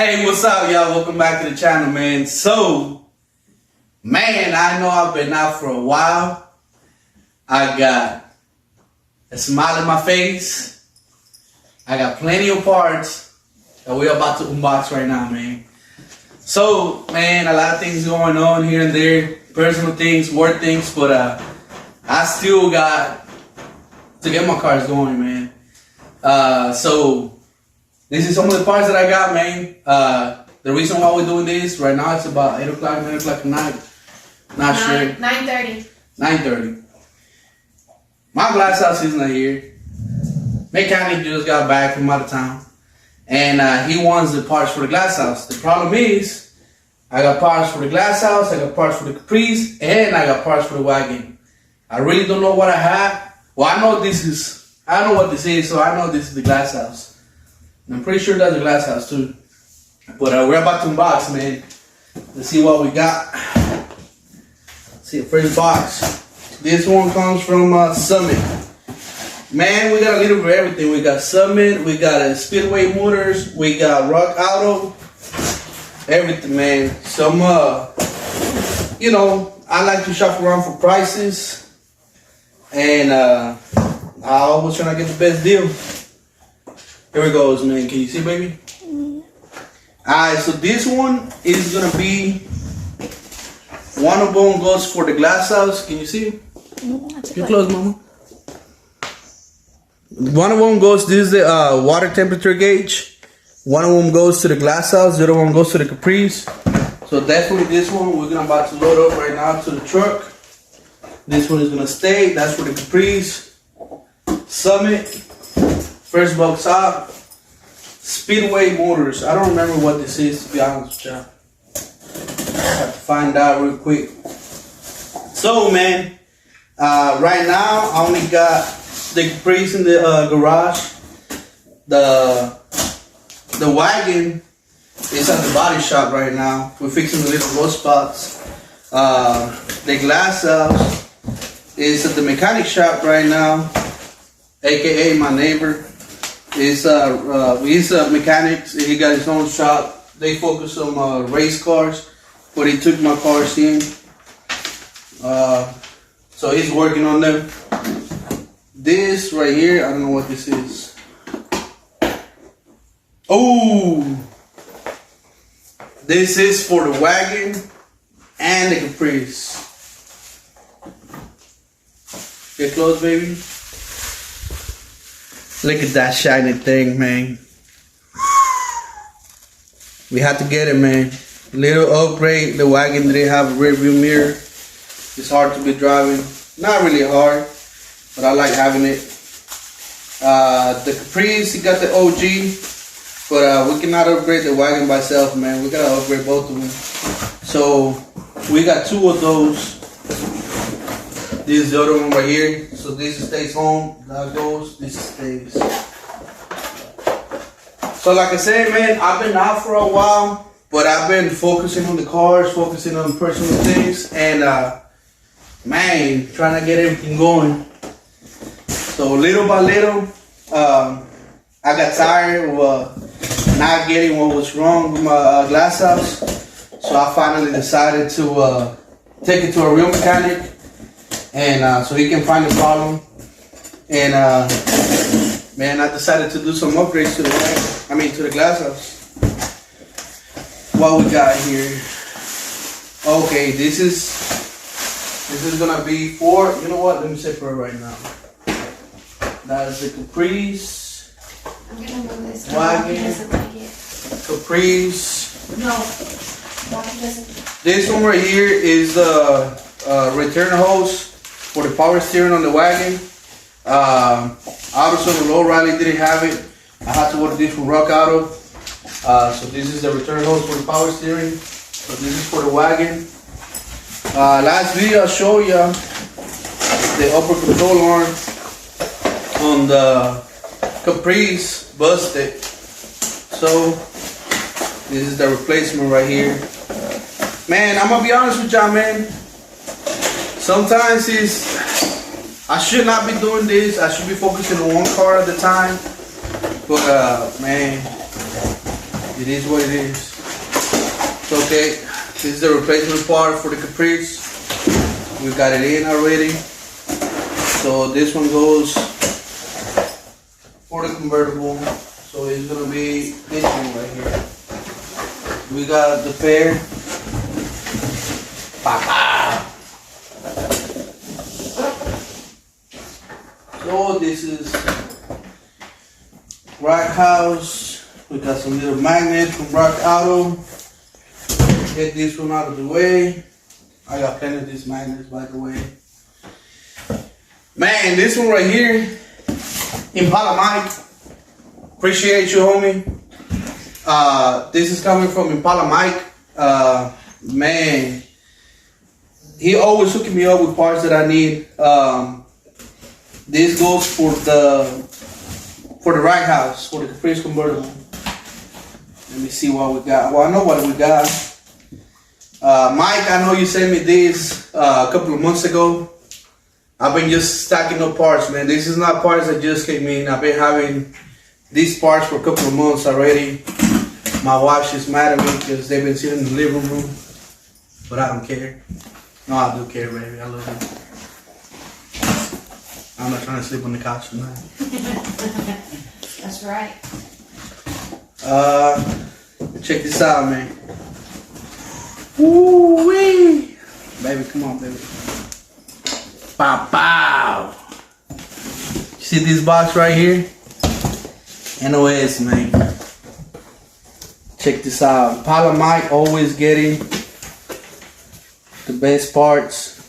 Hey, what's up, y'all? Welcome back to the channel, man. So, man, I know I've been out for a while. I got a smile on my face. I got plenty of parts that we're about to unbox right now, man. So, man, a lot of things going on here and there. Personal things, work things, but I still got to get my cars going, man. So, this is some of the parts that I got, man. The reason why we're doing this right now, it's about 8 o'clock, 9 o'clock at night. Not sure. 9:30. 9:30. My glass house is not here. Mechanic just got back from out of town. And he wants the parts for the glass house. The problem is, I got parts for the glass house, I got parts for the Caprice, and I got parts for the wagon. I really don't know what I have. Well, I know what this is, so I know this is the glass house. And I'm pretty sure that's the glass house too. But we're about to unbox, man. Let's see what we got. Let's see the first box. This one comes from Summit. Man, we got a little bit of everything. We got Summit, we got Speedway Motors, we got Rock Auto, everything, man. Some, you know, I like to shop around for prices, and I always try to get the best deal. Here it goes, man. Can you see, baby? Alright, so this one is gonna be, one of them goes for the glass house. Can you see? Get close, mama. One of them goes, this is the water temperature gauge. One of them goes to the glass house, the other one goes to the Caprice. So definitely this one we're gonna about to load up right now to the truck. This one is gonna stay. That's for the Caprice. Summit. First box up. Speedway Motors. I don't remember what this is, to be honest with y'all. I have to find out real quick. So, man, right now I only got the Caprice in the garage. The wagon is at the body shop right now. We're fixing the little rust spots. The glass house is at the mechanic shop right now, aka my neighbor. He's a mechanic. He got his own shop. They focus on race cars, but he took my cars in. So he's working on them. This right here, I don't know what this is. Oh, this is for the wagon and the Caprice. Get close, baby. Look at that shiny thing, man. We had to get it, man. Little upgrade. The wagon didn't have a rear view mirror. It's hard to be driving. Not really hard, but I like having it. The Caprice, he got the OG, but we cannot upgrade the wagon by itself, man. We gotta upgrade both of them. So we got two of those. This is the other one right here. So this stays home. That goes. This stays. So like I said, man, I've been out for a while, but I've been focusing on the cars, focusing on personal things, and man, trying to get everything going. So little by little, I got tired of not getting what was wrong with my glass house. So I finally decided to take it to a real mechanic. And so he can find the problem. And man, I decided to do some upgrades to the glass house. What we got here? Okay, this is gonna be for, you know what? Let me separate right now. That is the Caprice. I'm gonna move this. Wagon. Like it. Caprice. No. Doesn't. This one right here is the return hose for the power steering on the wagon. Obviously the low Riley didn't have it. I had to order this from Rock Auto. So this is the return hose for the power steering. So this is for the wagon. Last video I showed you the upper control arm on the Caprice busted. So this is the replacement right here. Man, I'm gonna be honest with y'all, man. Sometimes I should not be doing this. I should be focusing on one car at a time. But man, It is what it is. It's okay. This is the replacement part for the Caprice. We got it in already. So this one goes for the convertible. So it's gonna be this one right here. We got the pair. Papa. So this is Rock House. We got some little magnets from Rock Auto. Get this one out of the way. I got plenty of these magnets, by the way. Man, this one right here, Impala Mike. Appreciate you, homie. This is coming from Impala Mike. Man, he always hooking me up with parts that I need. This goes for the Rock House, for the Caprice convertible. Let me see what we got. Well, I know what we got. Mike, I know you sent me this a couple of months ago. I've been just stacking up parts, man. This is not parts that just came in. I've been having these parts for a couple of months already. My wife is mad at me because they've been sitting in the living room, but I don't care. No, I do care, baby. I love you. I'm not trying to sleep on the couch tonight. That's right. Check this out, man. Woo wee, baby, come on, baby. Pow pow. You see this box right here? NOS, man. Check this out. Impala Mike always getting the best parts.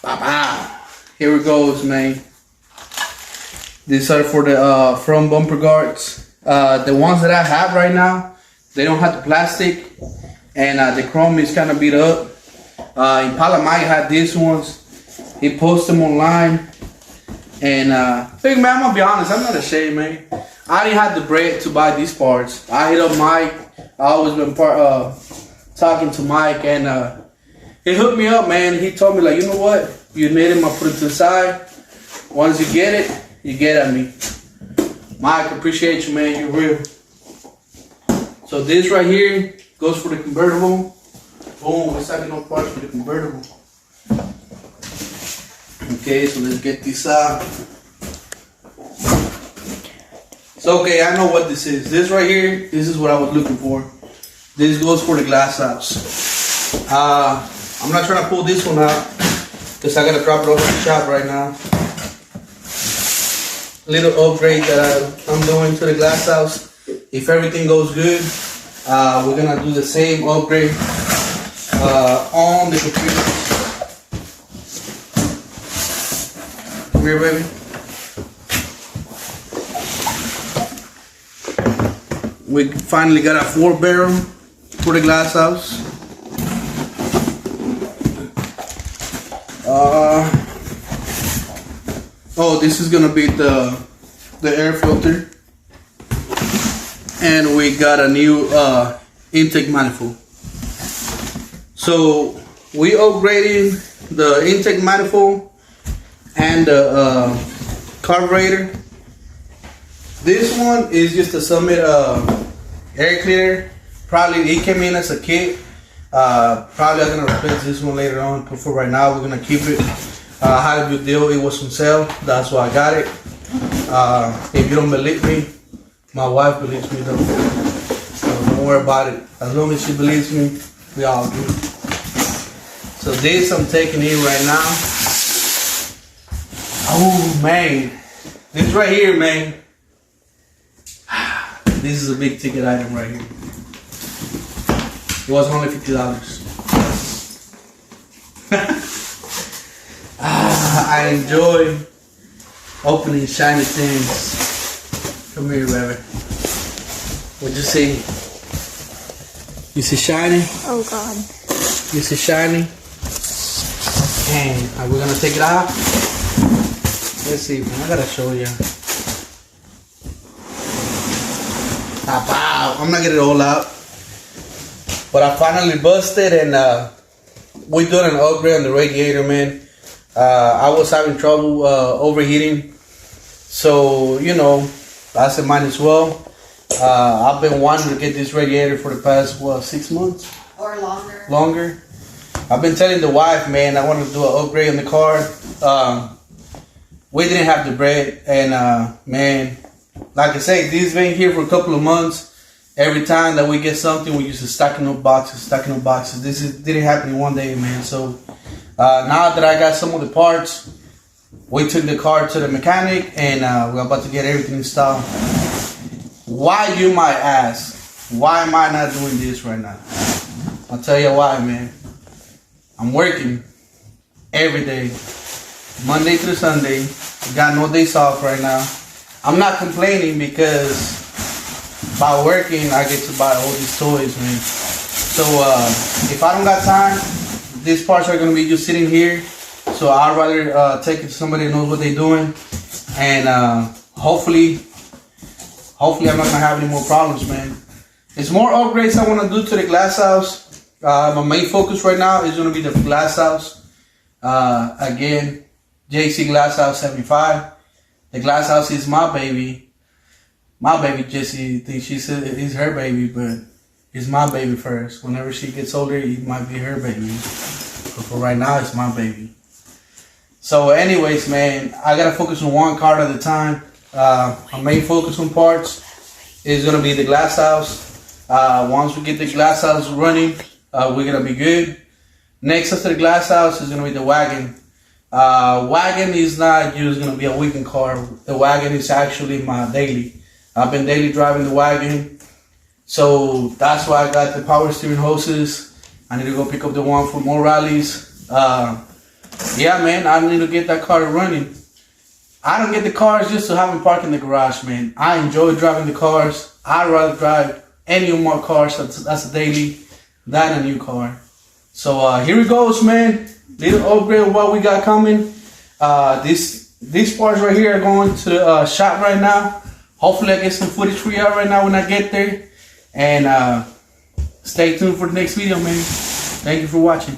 Pow pow. Here it goes, man. These are for the front bumper guards. The ones that I have right now, they don't have the plastic, and the chrome is kind of beat up. Impala Mike had these ones. He posted them online, and big man, I'm gonna be honest, I'm not ashamed, man. I didn't have the bread to buy these parts. I hit up Mike. I always been talking to Mike, and he hooked me up, man. He told me, like, you know what? You need him, I put it to the side. Once you get it, you get at me. Mike, appreciate you, man. You're real. So this right here goes for the convertible. Boom, we're stacking up parts for the convertible. Okay, so let's get this out. So okay, I know what this is. This right here, this is what I was looking for. This goes for the glass house. I'm not trying to pull this one out because I gotta drop it off at the shop right now. Little upgrade that I'm doing to the glass house. If everything goes good, we're gonna do the same upgrade on the computer. Come here, baby. We finally got a 4-barrel for the glass house. Oh, this is gonna be the air filter, and we got a new intake manifold. So we upgraded the intake manifold and the carburetor. This one is just a Summit air cleaner. Probably it came in as a kit. Probably I'm gonna replace this one later on, but for right now we're gonna keep it. I had a good deal. It was on sale. That's why I got it. If you don't believe me, my wife believes me though. So don't worry about it. As long as she believes me, we all good. So this I'm taking in right now. Oh man, this right here, man. This is a big ticket item right here. It was only $50. I enjoy opening shiny things. Come here, baby. What'd you see? You see shiny? Oh God. You see shiny? And we're gonna take it out. Let's see, man. I gotta show you. I'm not getting it all out. But I finally busted, and we did an upgrade on the radiator, man. I was having trouble overheating, so you know, I said might as well. I've been wanting to get this radiator for the past 6 months. Or longer. Longer. I've been telling the wife, man, I wanted to do an upgrade on the car. We didn't have the bread, and man, like I say, this has been here for a couple of months. Every time that we get something, we used to stacking up boxes. Didn't happen in one day, man. So now that I got some of the parts, we took the car to the mechanic, and we're about to get everything installed. Why, you might ask? Why am I not doing this right now? I'll tell you why, man. I'm working every day, Monday through Sunday. Got no days off right now. I'm not complaining because by working, I get to buy all these toys, man. So if I don't got time, these parts are gonna be just sitting here. So I'd rather take it to somebody who knows what they're doing, and hopefully I'm not gonna have any more problems, man. There's more upgrades I wanna do to the glass house. My main focus right now is gonna be the glass house. Again, JC Glass House 75. The glass house is my baby. My baby Jessie thinks it's her baby, but it's my baby first. Whenever she gets older, it might be her baby. But for right now, it's my baby. So anyways, man, I gotta focus on one card at a time. My main focus on parts is gonna be the glass house. Once we get the glass house running, we're gonna be good. Next after the glass house is gonna be the wagon. Wagon is not just gonna be a weekend car. The wagon is actually my daily. I've been daily driving the wagon, so that's why I got the power steering hoses. I need to go pick up the one for more rallies. Yeah, man, I need to get that car running. I don't get the cars just to have them parked in the garage, man. I enjoy driving the cars. I'd rather drive any more cars that's a daily than a new car. So here it goes, man. Little upgrade of what we got coming. These parts right here are going to the shop right now. Hopefully I get some footage for y'all right now when I get there. And stay tuned for the next video, man. Thank you for watching.